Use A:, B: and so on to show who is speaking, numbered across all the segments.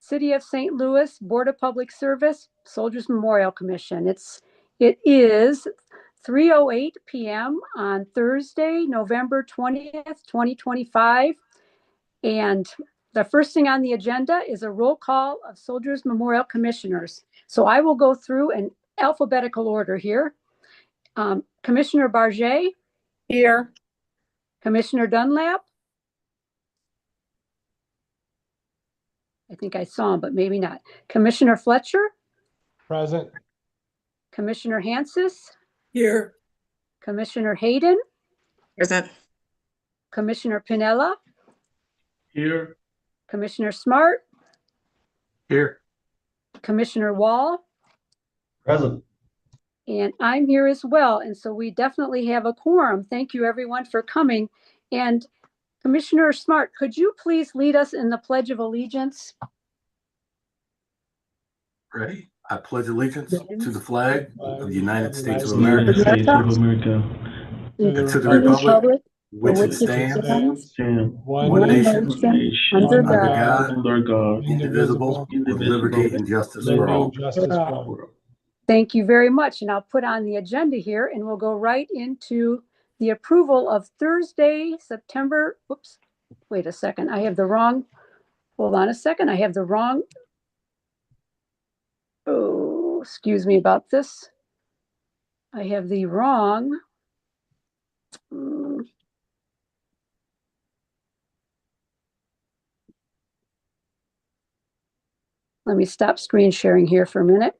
A: City of St. Louis Board of Public Service Soldiers Memorial Commission. It is 3:08 p.m. on Thursday, November 20th, 2025. And the first thing on the agenda is a roll call of Soldiers Memorial Commissioners. So I will go through in alphabetical order here. Commissioner Barget.
B: Here.
A: Commissioner Dunlap. I think I saw him, but maybe not. Commissioner Fletcher.
C: Present.
A: Commissioner Hansis.
B: Here.
A: Commissioner Hayden.
B: Present.
A: Commissioner Pinella.
C: Here.
A: Commissioner Smart.
C: Here.
A: Commissioner Wall.
C: Present.
A: And I'm here as well. And so we definitely have a quorum. Thank you everyone for coming. And Commissioner Smart, could you please lead us in the Pledge of Allegiance?
D: Ready? I pledge allegiance to the flag of the United States of
C: United
D: America
C: States of America.
D: and to the republic which it stands, one nation,
A: under
D: under
A: God,
D: God, indivisible, with liberty and justice for all.
A: Thank you very much. And I'll put on the agenda here and we'll go right into the approval of Thursday, September, whoops, wait a second. I have the wrong, hold on a second. I have the wrong, oh, excuse me about this. I have the wrong, let me stop screen sharing here for a minute.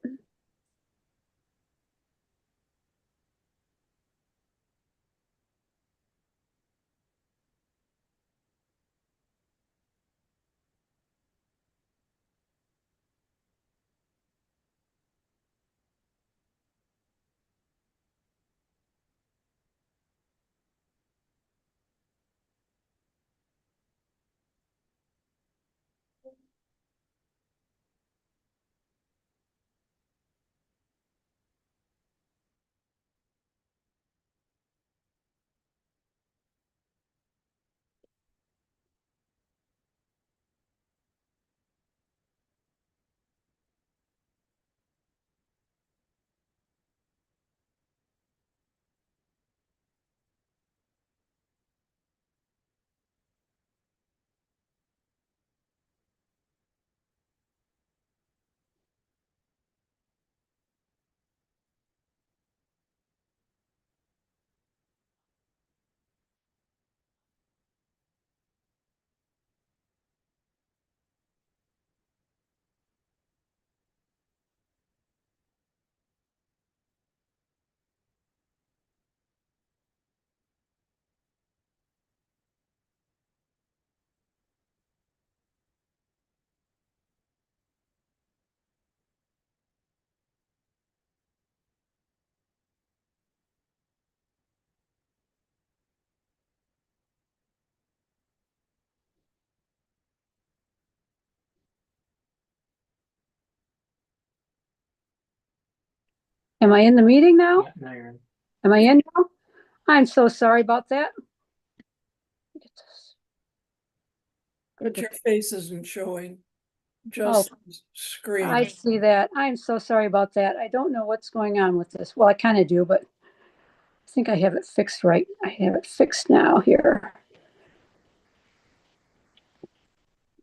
A: Am I in the meeting now?
C: Yeah, now you're in.
A: Am I in now? I'm so sorry about that.
B: But your face isn't showing. Just screen.
A: I see that. I'm so sorry about that. I don't know what's going on with this. Well, I kind of do, but I think I have it fixed right. I have it fixed now here.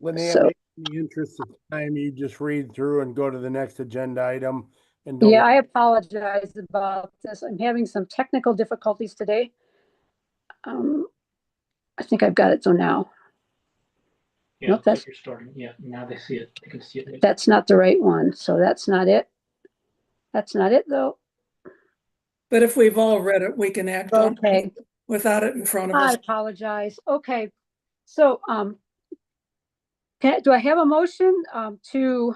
E: Linnea,
A: So-
E: in the interest of time, you just read through and go to the next agenda item. And
A: Yeah, I apologize about this. I'm having some technical difficulties today. I think I've got it so now.
C: Yeah,
A: Nope, that's-
C: you're starting. Yeah, now they see it. They can see it.
A: That's not the right one, so that's not it. That's not it though.
B: But if we've all read it, we can act on
A: Okay.
B: it without it in front of
A: I
B: us.
A: apologize. Okay. So, do I have a motion to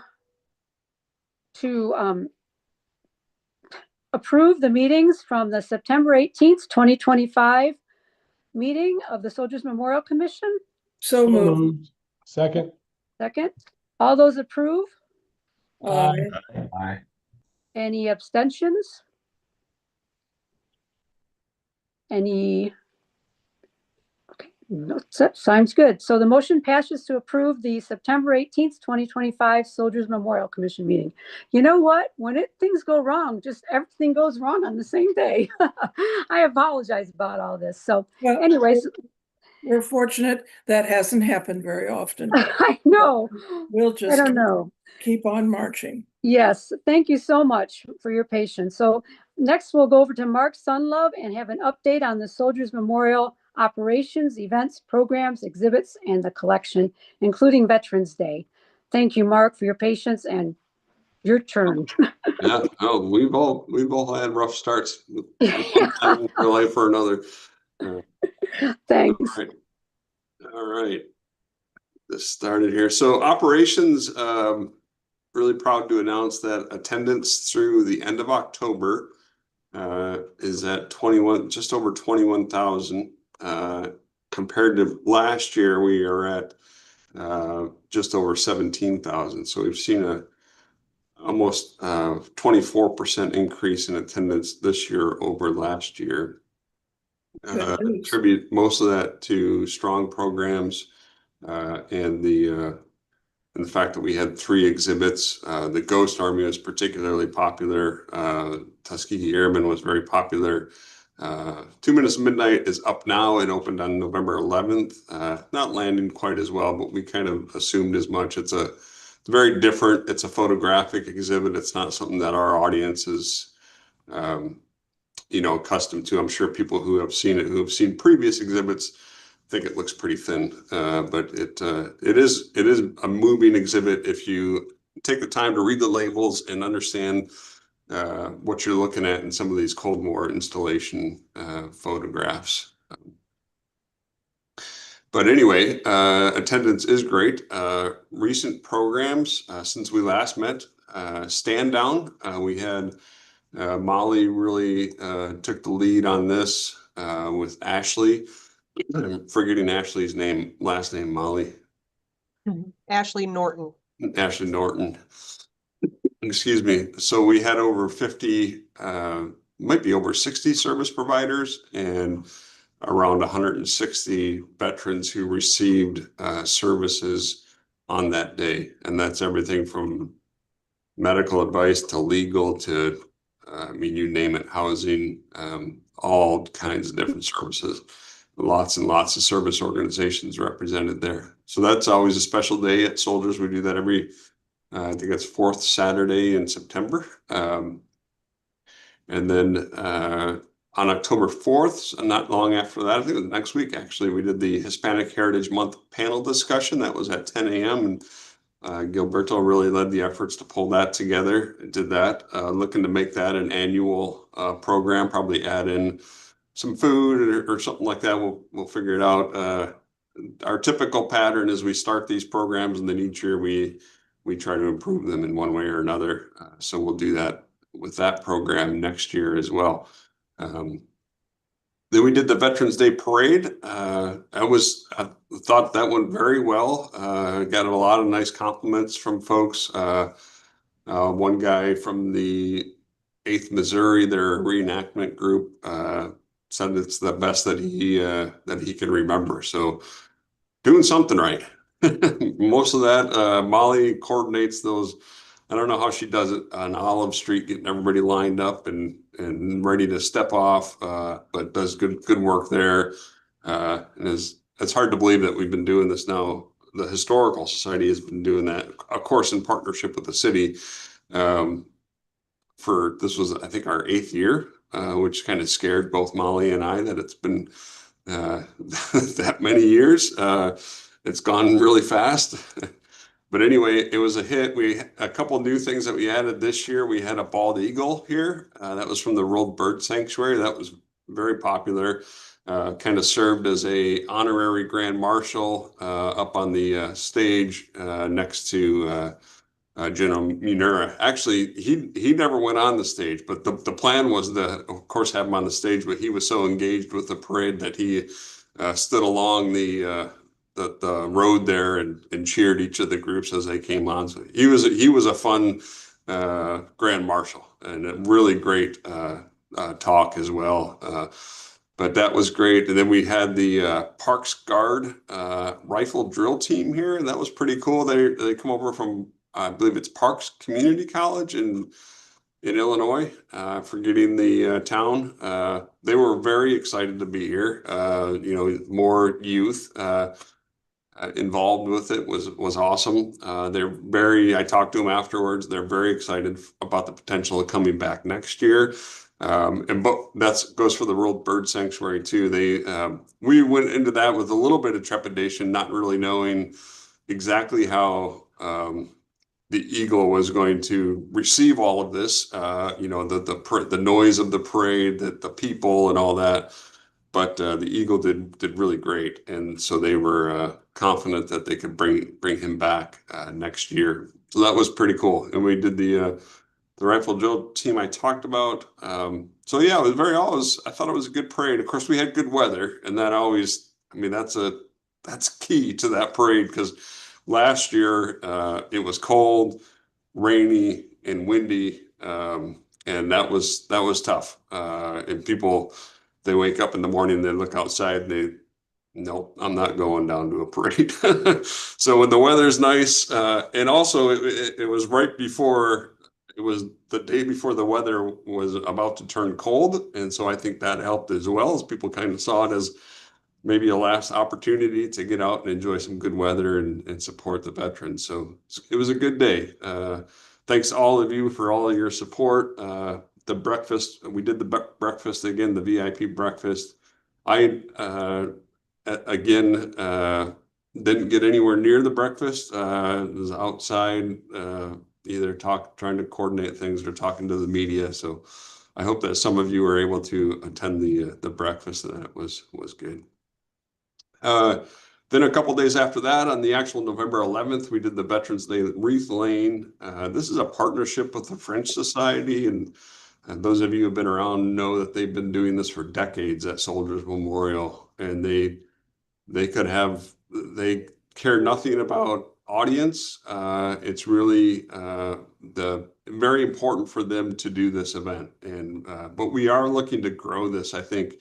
A: approve the meetings from the September 18th, 2025 meeting of the Soldiers Memorial Commission?
B: So moved.
C: Second.
A: Second. All those approve?
B: Aye.
D: Aye.
A: Any abstentions? Any? Okay, No, sounds good. So the motion passes to approve the September 18th, 2025 Soldiers Memorial Commission meeting. You know what? When things go wrong, just everything goes wrong on the same day. I apologize about all this. So
B: Well,
A: anyways,
B: we're fortunate that hasn't happened very often.
A: I know.
B: We'll
A: I
B: just
A: don't know.
B: keep on marching.
A: Yes, thank you so much for your patience. So next we'll go over to Mark Sunlove and have an update on the Soldiers Memorial operations, events, programs, exhibits, and the collection, including Veterans Day. Thank you, Mark, for your patience, and your turn.
F: Yeah, no, we've all had rough starts with one time in our life or another.
A: Thanks.
F: All right. This started here. So operations, really proud to announce that attendance through the end of October is at just over 21,000. Compared to last year, we are at just over 17,000. So we've seen a almost 24% increase in attendance this year over last year. Attribute most of that to strong programs and the fact that we had 3 exhibits. The Ghost Army was particularly popular. Tuskegee Airmen was very popular. 2 Minutes to Midnight is up now. It opened on November 11th. Not landing quite as well, but we kind of assumed as much. It's very different. It's a photographic exhibit. It's not something that our audience is, accustomed to. I'm sure people who have seen previous exhibits, think it looks pretty thin, but it is a moving exhibit if you take the time to read the labels and understand what you're looking at in some of these Cold War installation photographs. But anyway, attendance is great. Recent programs since we last met, Stand Down. We had Molly really took the lead on this with Ashley. I'm forgetting Ashley's last name, Molly.
G: Ashley Norton.
F: Ashley Norton. Excuse me. So we had over 50, might be over 60 service providers and around 160 veterans who received services on that day. And that's everything from medical advice to legal to, you name it, housing, all kinds of different services. Lots and lots of service organizations represented there. So that's always a special day at Soldiers. We do that every, I think it's 4th Saturday in September. And then on October 4th, not long after that, I think it was next week actually, we did the Hispanic Heritage Month panel discussion. That was at 10 a.m. And Gilberto really led the efforts to pull that together. Did that, looking to make that an annual program, probably add in some food or something like that. We'll figure it out. Our typical pattern is we start these programs and then each year we try to improve them in one way or another. So we'll do that with that program next year as well. Then we did the Veterans Day Parade. I thought that went very well. Got a lot of nice compliments from folks. One guy from the 8th Missouri, their reenactment group, said it's the best that he can remember. So doing something right. Most of that, Molly coordinates those. I don't know how she does it on Olive Street, getting everybody lined up and ready to step off, but does good work there. And it's hard to believe that we've been doing this now. The Historical Society has been doing that, of course, in partnership with the city. This was, I think, our 8th year, which kind of scared both Molly and I that it's been that many years. It's gone really fast. But anyway, it was a hit. A couple new things that we added this year. We had a bald eagle here. That was from the World Bird Sanctuary. That was very popular. Kind of served as a honorary grand marshal up on the stage next to General Munera. Actually, he never went on the stage, but the plan was to, of course, have him on the stage. But he was so engaged with the parade that he stood along the road there and cheered each of the groups as they came on. So he was a fun grand marshal and a really great talk as well. But that was great. And then we had the Parks Guard rifle drill team here, and that was pretty cool. They come over from, I believe it's Parks Community College in Illinois, forgetting the town. They were very excited to be here. More youth involved with it was awesome. I talked to them afterwards. They're very excited about the potential of coming back next year. That goes for the World Bird Sanctuary too. We went into that with a little bit of trepidation, not really knowing exactly how the eagle was going to receive all of this, the noise of the parade, the people and all that. But the eagle did really great, and so they were confident that they could bring him back next year. So that was pretty cool. And we did the rifle drill team I talked about. So yeah, it was I thought it was a good parade. Of course, we had good weather, and that always, that's key to that parade, because last year it was cold, rainy, and windy, and that was tough. And people, they wake up in the morning, they look outside, and nope, I'm not going down to a parade. So when the weather's nice, and also it was right before, it was the day before the weather was about to turn cold. And so I think that helped as well, as people kind of saw it as maybe a last opportunity to get out and enjoy some good weather and support the veterans. So it was a good day. Thanks to all of you for all of your support. The breakfast, we did the breakfast again, the VIP breakfast. I, again, didn't get anywhere near the breakfast. Was outside, either trying to coordinate things or talking to the media. So I hope that some of you were able to attend the breakfast, and that was good. Then a couple days after that, on the actual November 11th, we did the Veterans Day wreath laying. This is a partnership with the French Society, and those of you who have been around know that they've been doing this for decades at Soldiers Memorial, and they care nothing about audience. It's really very important for them to do this event, and but we are looking to grow this, I think,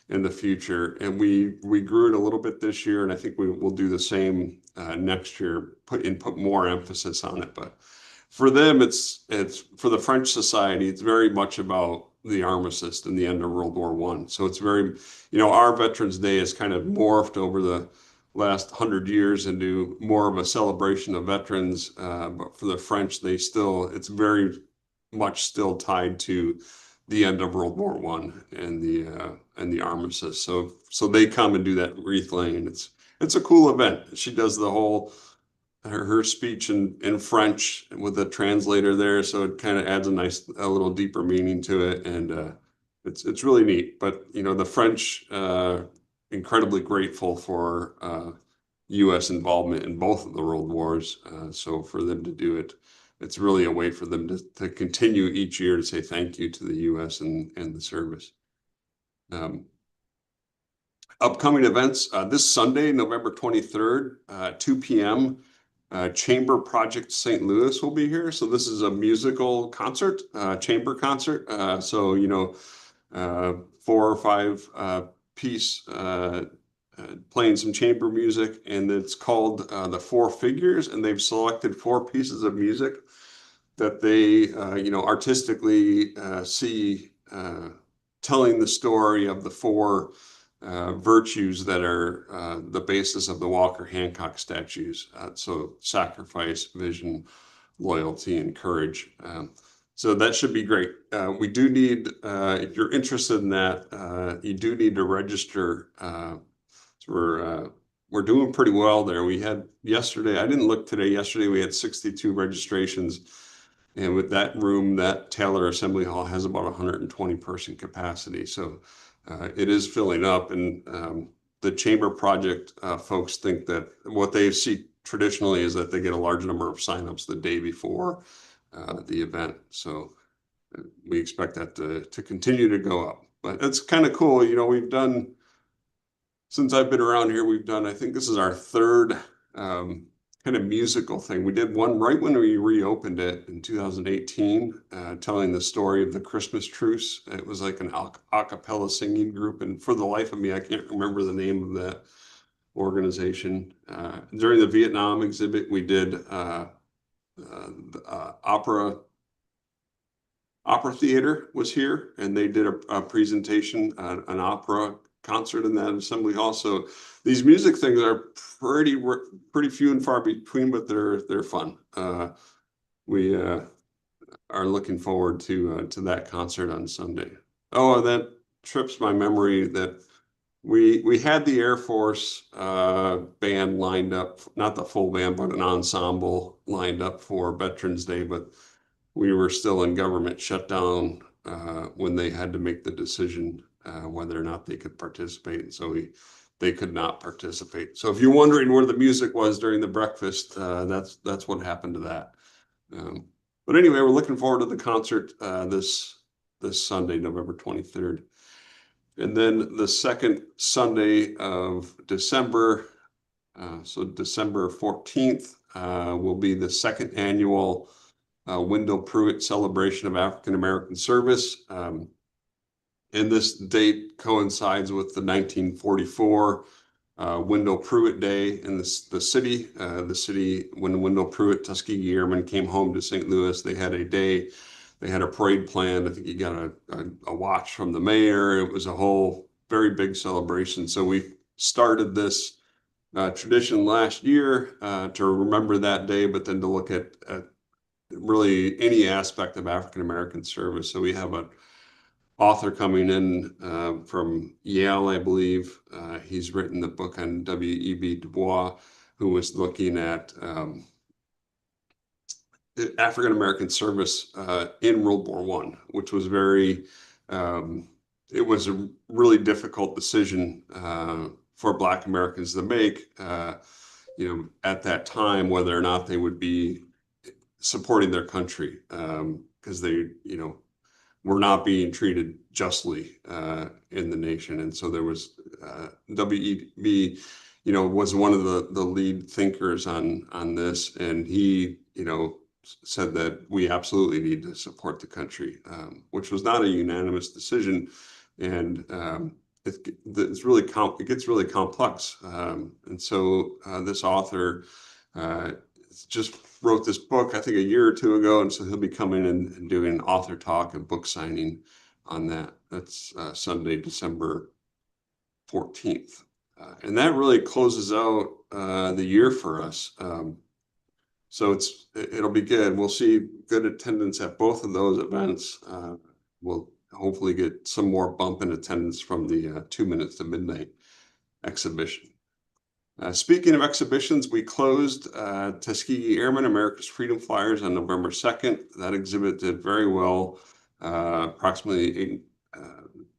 F: in the future, and we grew it a little bit this year, and I think we will do the same next year. Put more emphasis on it. But for them, it's for the French Society, it's very much about the armistice and the end of World War I. So it's very, our Veterans Day has kind of morphed over the last 100 years into more of a celebration of veterans. But for the French, it's very much still tied to the end of World War I and the armistice. So they come and do that wreath laying. It's a cool event. She does the whole her speech in French with a translator there, so it kind of adds a little deeper meaning to it, and it's really neat. But the French incredibly grateful for U.S. involvement in both of the world wars. So for them to do it, it's really a way for them to continue each year to say thank you to the U.S. and the service. Upcoming events, this Sunday, November 23rd, 2 p.m., Chamber Project St. Louis will be here. So this is a musical concert, chamber concert. So, 4 or 5 piece playing some chamber music, and it's called the Four Figures, and they've selected 4 pieces of music that they, artistically see telling the story of the 4 virtues that are the basis of the Walker Hancock statues. So sacrifice, vision, loyalty, and courage. So that should be great. We do need, if you're interested in that, you do need to register. So we're doing pretty well there. We had yesterday, I didn't look today, yesterday we had 62 registrations. And with that room, that Taylor Assembly Hall has about 120 person capacity. So it is filling up, and the Chamber Project folks think that what they see traditionally is that they get a large number of signups the day before the event. So we expect that to continue to go up. But it's kind of cool. We've done, since I've been around here, I think this is our 3rd kind of musical thing. We did one right when we reopened it in 2018, telling the story of the Christmas truce. It was like an a cappella singing group, and for the life of me, I can't remember the name of that organization. During the Vietnam exhibit, we did opera theater was here, and they did a presentation, an opera concert in that assembly hall. So these music things are pretty few and far between, but they're fun. We are looking forward to that concert on Sunday. Oh, and that trips my memory that we had the Air Force band lined up, not the full band, but an ensemble lined up for Veterans Day, but we were still in government shutdown when they had to make the decision whether or not they could participate. And so they could not participate. So if you're wondering where the music was during the breakfast, that's what happened to that. But anyway, we're looking forward to the concert this Sunday, November 23rd. And then the second Sunday of December, so December 14th, will be the second annual Wendell Pruitt Celebration of African American Service. And this date coincides with the 1944 Wendell Pruitt Day in the city. The city, when Wendell Pruitt, Tuskegee Airmen, came home to St. Louis, they had a day. They had a parade planned. I think he got a watch from the mayor. It was a whole very big celebration. So we started this tradition last year to remember that day, but then to look at really any aspect of African American service. So we have an author coming in from Yale, I believe. He's written the book on W.E.B. Du Bois, who was looking at African American service in World War I, which was very, it was a really difficult decision for Black Americans to make, at that time, whether or not they would be supporting their country, because they, were not being treated justly in the nation. And so there was W.E.B., was one of the lead thinkers on this, and he, said that we absolutely need to support the country, which was not a unanimous decision, and it gets really complex. And so this author just wrote this book, I think, a year or two ago, and so he'll be coming and doing an author talk and book signing on that. That's Sunday, December 14th. And that really closes out the year for us. So it'll be good. We'll see good attendance at both of those events. We'll hopefully get some more bump in attendance from the 2 Minutes to Midnight exhibition. Speaking of exhibitions, we closed Tuskegee Airmen, America's Freedom Flyers on November 2nd. That exhibit did very well. Approximately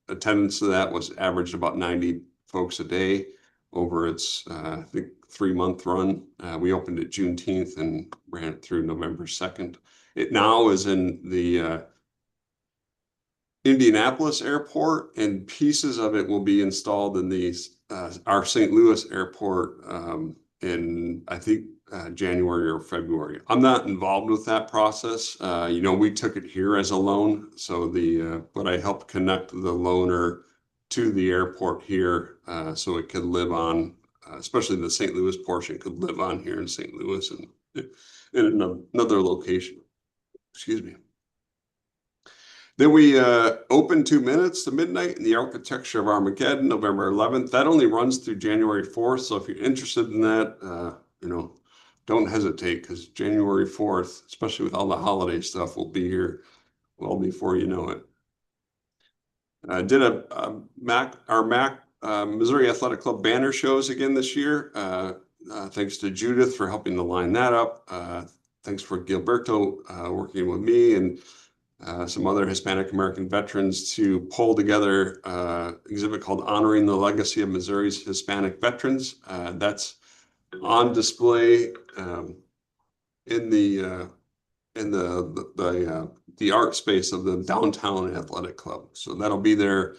F: attendance to that was averaged about 90 folks a day over its, I think, 3-month run. We opened it Juneteenth and ran it through November 2nd. It now is in the Indianapolis airport, and pieces of it will be installed in our St. Louis airport in, I think, January or February. I'm not involved with that process. We took it here as a loan, so but I helped connect the loaner to the airport here, so it could live on, especially the St. Louis portion, could live on here in St. Louis and in another location. Excuse me. Then we opened 2 Minutes to Midnight in the Architecture of Armageddon, November 11th. That only runs through January 4th. So if you're interested in that, don't hesitate, because January 4th, especially with all the holiday stuff, will be here well before you know it. Did our MAC Missouri Athletic Club banner shows again this year. Thanks to Judith for helping to line that up. Thanks for Gilberto working with me and some other Hispanic American veterans to pull together an exhibit called Honoring the Legacy of Missouri's Hispanic Veterans. That's on display in the art space of the Downtown Athletic Club. So that'll be there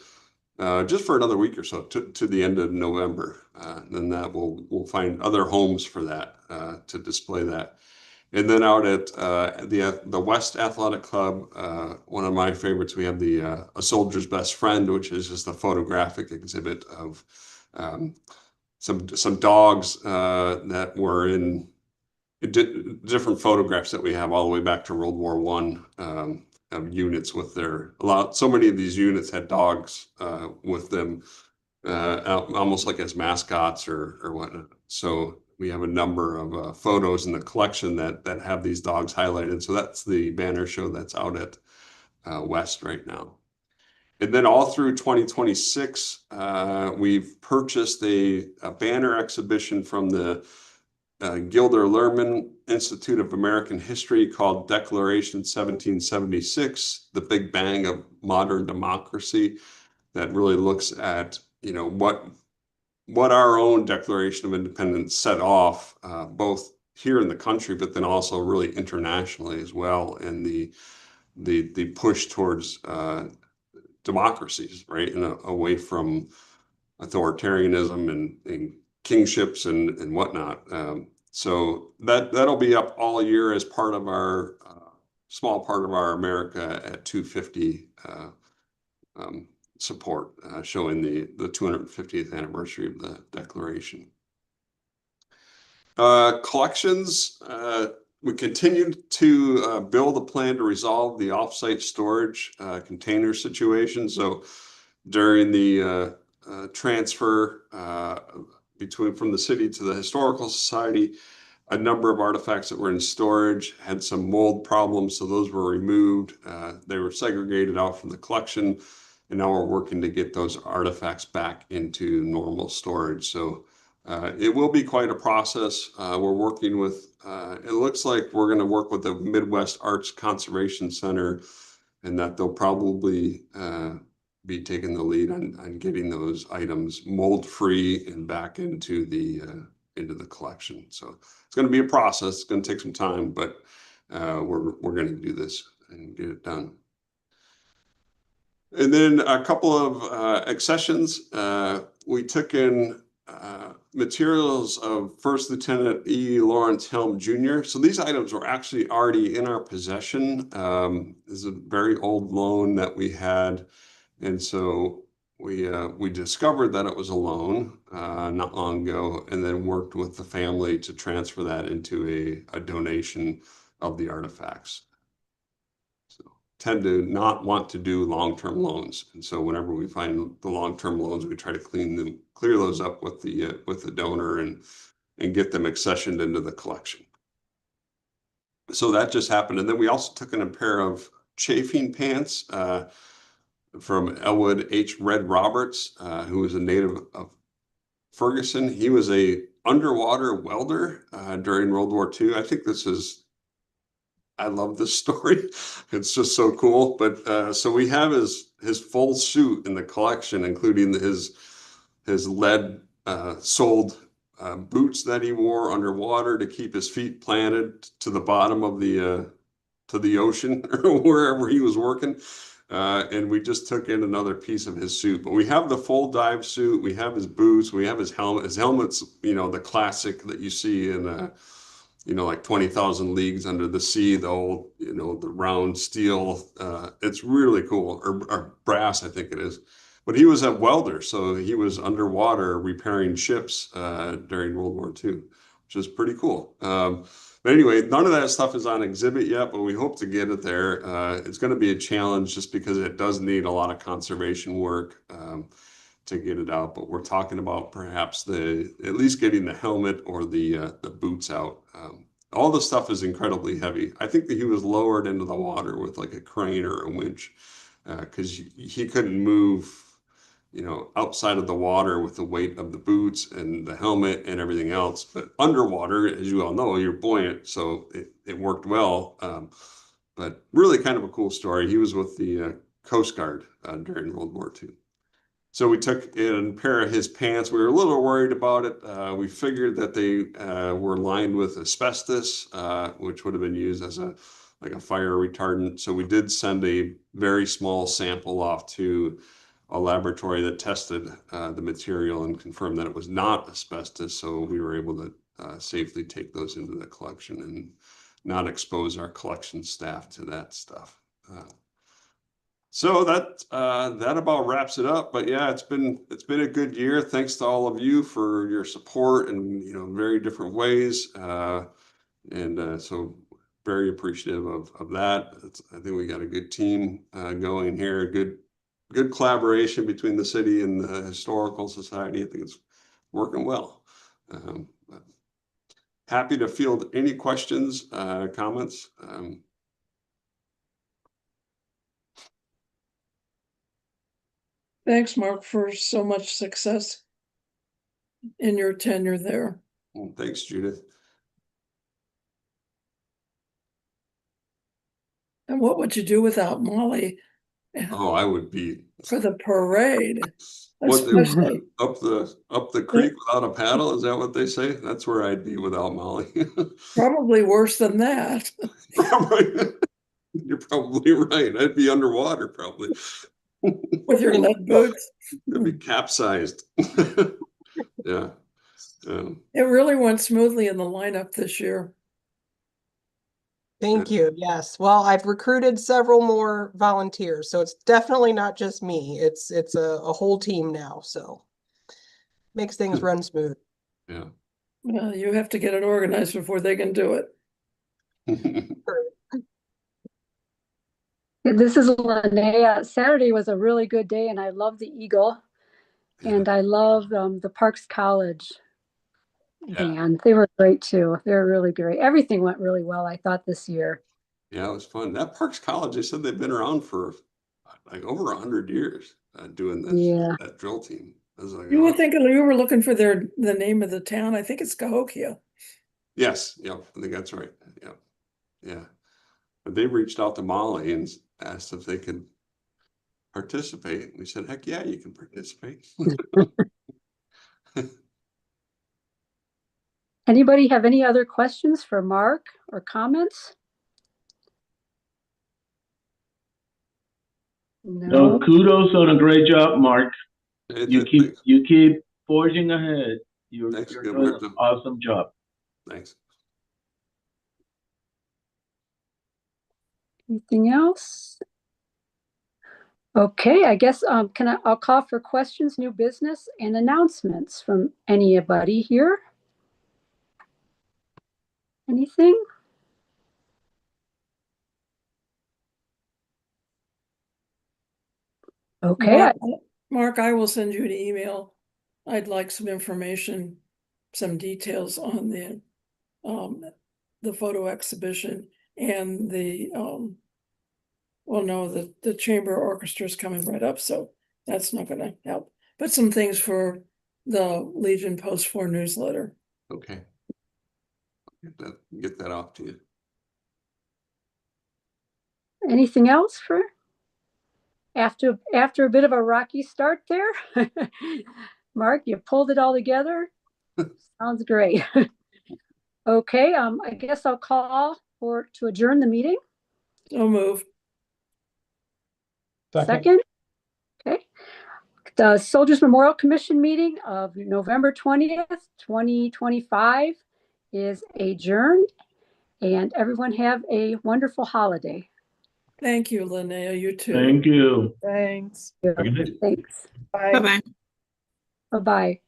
F: just for another week or so to the end of November. Then that we'll find other homes for that to display that. And then out at the West Athletic Club, one of my favorites, we have the A Soldier's Best Friend, which is just a photographic exhibit of some dogs that were in different photographs that we have all the way back to World War I, of units with so many of these units had dogs with them, almost like as mascots or whatnot. So we have a number of photos in the collection that have these dogs highlighted. So that's the banner show that's out at West right now. And then all through 2026, we've purchased a banner exhibition from the Gilder Lehrman Institute of American History called Declaration 1776, the Big Bang of Modern Democracy, that really looks at, what our own Declaration of Independence set off, both here in the country, but then also really internationally as well, and the push towards democracies, right, and away from authoritarianism and kingships and whatnot. So that'll be up all year as part of our small part of our America at 250 support, showing the 250th anniversary of the Declaration. Collections, we continued to build a plan to resolve the offsite storage container situation. So during the transfer from the city to the Historical Society, a number of artifacts that were in storage had some mold problems, so those were removed. They were segregated out from the collection, and now we're working to get those artifacts back into normal storage. So it will be quite a process. We're working with, it looks like we're going to work with the Midwest Arts Conservation Center, and that they'll probably be taking the lead on getting those items mold-free and back into the collection. So it's going to be a process. It's going to take some time, but we're going to do this and get it done. And then a couple of accessions. We took in materials of First Lieutenant E. Lawrence Helm Jr. So these items were actually already in our possession. This is a very old loan that we had. And so we discovered that it was a loan not long ago, and then worked with the family to transfer that into a donation of the artifacts. So tend to not want to do long-term loans, and so whenever we find the long-term loans, we try to clear those up with the donor and get them accessioned into the collection. So that just happened, and then we also took in a pair of chafing pants from Elwood H. Red Roberts, who was a native of Ferguson. He was a underwater welder during World War II. I think I love this story. It's just so cool. But so we have his full suit in the collection, including his lead soled boots that he wore underwater to keep his feet planted to the bottom of the ocean or wherever he was working. And we just took in another piece of his suit, but we have the full dive suit. We have his boots. We have his helmet. His helmet's, the classic that you see in, like 20,000 Leagues Under the Sea, the old, the round steel. It's really cool, or brass, I think it is. But he was a welder, so he was underwater repairing ships during World War II, which is pretty cool. But anyway, none of that stuff is on exhibit yet, but we hope to get it there. It's going to be a challenge just because it does need a lot of conservation work to get it out. But we're talking about perhaps at least getting the helmet or the boots out. All the stuff is incredibly heavy. I think that he was lowered into the water with like a crane or a winch because he couldn't move outside of the water with the weight of the boots and the helmet and everything else. But underwater, as you all know, you're buoyant, so it worked well. But really kind of a cool story. He was with the Coast Guard during World War II. So we took in a pair of his pants. We were a little worried about it. We figured that they were lined with asbestos, which would have been used as like a fire retardant. So we did send a very small sample off to a laboratory that tested the material and confirmed that it was not asbestos. So we were able to safely take those into the collection and not expose our collection staff to that stuff. So that about wraps it up. But yeah, it's been a good year. Thanks to all of you for your support in very different ways. So very appreciative of that. I think we got a good team going here. Good collaboration between the city and the Historical Society. I think it's working well. Happy to field any questions, comments.
B: Thanks, Mark, for so much success in your tenure there.
F: Well, thanks, Judith.
B: And what would you do without Molly
F: Oh, I would be
B: for the parade?
F: what
B: Especially,
F: up the creek without a paddle. Is that what they say? That's where I'd be without Molly.
B: probably worse than that.
F: Probably. You're probably right. I'd be underwater probably.
B: With your lead boots.
F: It'd be capsized. Yeah.
B: It really went smoothly in the lineup this year.
G: Thank you. Yes. Well, I've recruited several more volunteers, so it's definitely not just me. It's a whole team now, so makes things run smooth.
F: Yeah.
B: Well, you have to get it organized before they can do it.
A: This is Linnea. Saturday was a really good day, and I love the Eagle, and I love the Parks College band. They were great too. They were really great. Everything went really well, I thought, this year.
F: Yeah, it was fun. That Parks College, they said they've been around for like over 100 years doing this.
A: Yeah.
F: That drill team. I was like,
B: You
F: oh.
B: would think you were looking for the name of the town. I think it's Cahokia.
F: Yes, yep, I think that's right. Yep. Yeah. But they reached out to Molly and asked if they could participate. We said, heck yeah, you can participate.
A: Anybody have any other questions for Mark or comments?
C: No, kudos on a great job, Mark. You keep forging ahead. You're
F: Thanks,
C: doing
F: good
C: an
F: work.
C: awesome job.
F: Thanks.
A: Anything else? Okay, I guess I'll call for questions, new business, and announcements from anybody here. Anything? Okay.
B: Mark, I will send you an email. I'd like some information, some details on the photo exhibition and the chamber orchestra is coming right up, so that's not going to help. But some things for the Legion Post 4 newsletter.
F: Okay. Get that off to you.
A: Anything else for after a bit of a rocky start there? Mark, you pulled it all together. Sounds great. Okay, I guess I'll call to adjourn the meeting.
B: So moved.
A: Second. Okay. The Soldiers Memorial Commission meeting of November 20th, 2025 is adjourned, and everyone have a wonderful holiday.
B: Thank you, Linnea. You too.
C: Thank you.
G: Thanks.
C: Good night.
A: Thanks.
G: Bye.
A: Bye-bye.